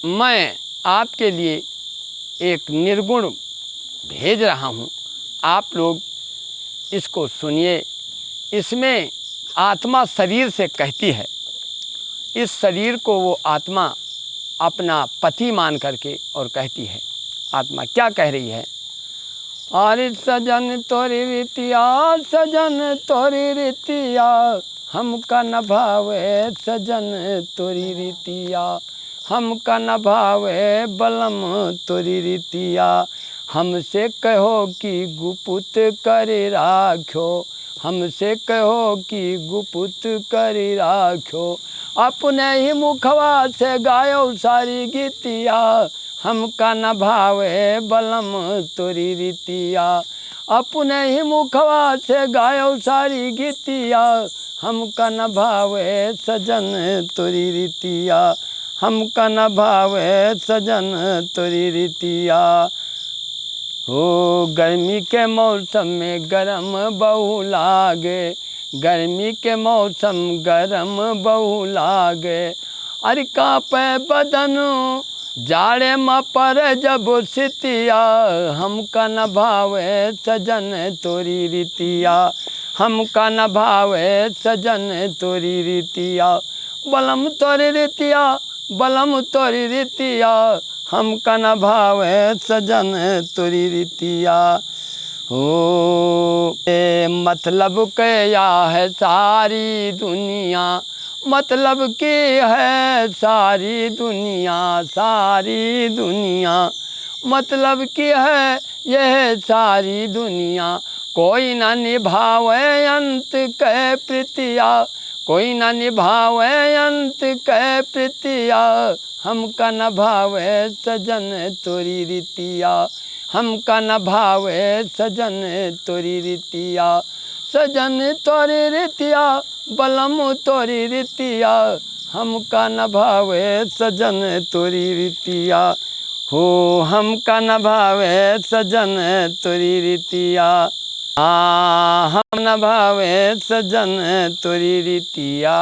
मैं आपके लिए एक निर्गुण भेज रहा हूँ, आप लोग इसको सुनिए। इसमें आत्मा शरीर से कहती है, इस शरीर को वो आत्मा अपना पति मान करके और कहती है। आत्मा क्या कह रही है? अरे सजन तोरी रीतिया, सजन तोरी रीतिया, हमका न भावे सजन तोरी रीतिया, हमका न भावे बलम तोरी रीतिया, हमसे कहो कि गुपुत कर राख्यो, हमसे कहो कि गुपुत कर राख्यो, अपने ही मुखवा से गायो सारी गीतिया, हमका न भावे बलम तोरी रीतिया, अपने ही मुखवा से गायो सारी गीतिया, हमका न भावे सजन तोरी रीतिया, हमका न भावे सजन तोरी रीतिया। हो गर्मी के मौसम में गरम बहु लागे, गर्मी के मौसम गरम बहु लागे, अरे कांपे बदन जाड़े में पर जब सितिया, हमका न भावे सजन तोरी रीतिया, हमका न भावे सजन तोरी रीतिया, बलम तोरी रीतिया, बलम तोरी रीतिया, हमका न भावे सजन तोरी रीतिया। हो मतलब क्या है सारी दुनिया, मतलब की है सारी दुनिया, सारी दुनिया मतलब की है यह सारी दुनिया, कोई न निभावे अंत कह प्रीतिया, कोई न निभावे अंत कह प्रीतिया, हमका न भावे सजन तोरी रीतिया, हमका न भावे सजन तोरी रीतिया, सजन तोरी रीतिया, बलम तोरी रीतिया, हमका न भावे सजन तोरी रीतिया। हो हमका न भावे सजन तोरी रीतिया, हम न भावे सजन तोरी रीतिया।